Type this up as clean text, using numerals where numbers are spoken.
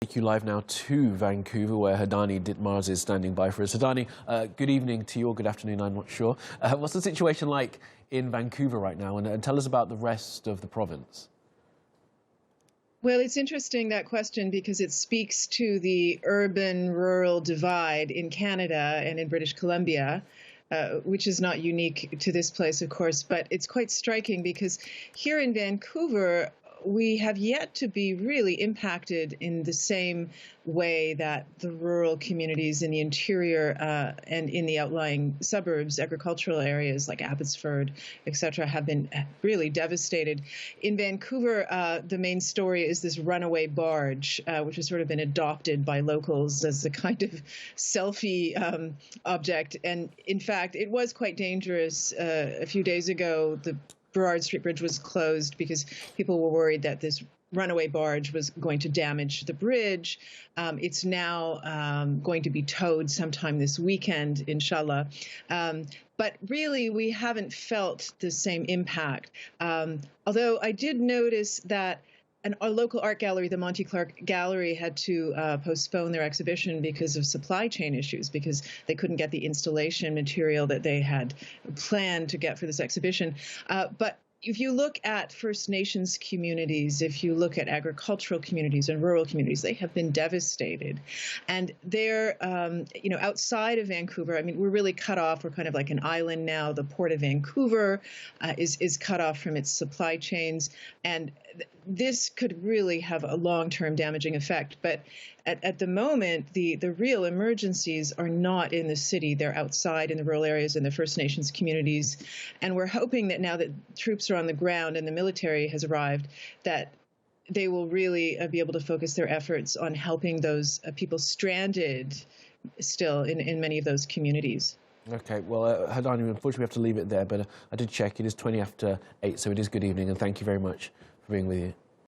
take you live now to Vancouver, where Hadani Ditmars is standing by for us. Hadani, good evening to you, or good afternoon, I'm not sure. What's the situation like in Vancouver right now? And tell us about the rest of the province. Well, it's interesting, that question, because it speaks to the urban-rural divide in Canada and in British Columbia, which is not unique to this place, of course, but it's quite striking because here in Vancouver, we have yet to be really impacted in the same way that the rural communities in the interior and in the outlying suburbs, agricultural areas like Abbotsford, et cetera, have been really devastated. In Vancouver, the main story is this runaway barge, which has sort of been adopted by locals as a kind of selfie object. And in fact, it was quite dangerous. A few days ago, the Burrard Street Bridge was closed because people were worried that this runaway barge was going to damage the bridge. It's now going to be towed sometime this weekend, inshallah. But really, we haven't felt the same impact. Although I did notice that a local art gallery, the Monty Clark Gallery, had to postpone their exhibition because of supply chain issues, because they couldn't get the installation material that they had planned to get for this exhibition. But if you look at First Nations communities, if you look at agricultural communities and rural communities, they have been devastated. And they're, outside of Vancouver, I mean, we're really cut off. We're kind of like an island now. The Port of Vancouver is cut off from its supply chains. And this could really have a long-term damaging effect. But at the moment, the real emergencies are not in the city. They're outside in the rural areas and the First Nations communities. And we're hoping that now that troops are on the ground and the military has arrived, that they will really be able to focus their efforts on helping those people stranded still in many of those communities. Okay, well, Hadani, unfortunately we have to leave it there, but I did check. It is 20 after 8, so it is good evening, and thank you very much for being with you.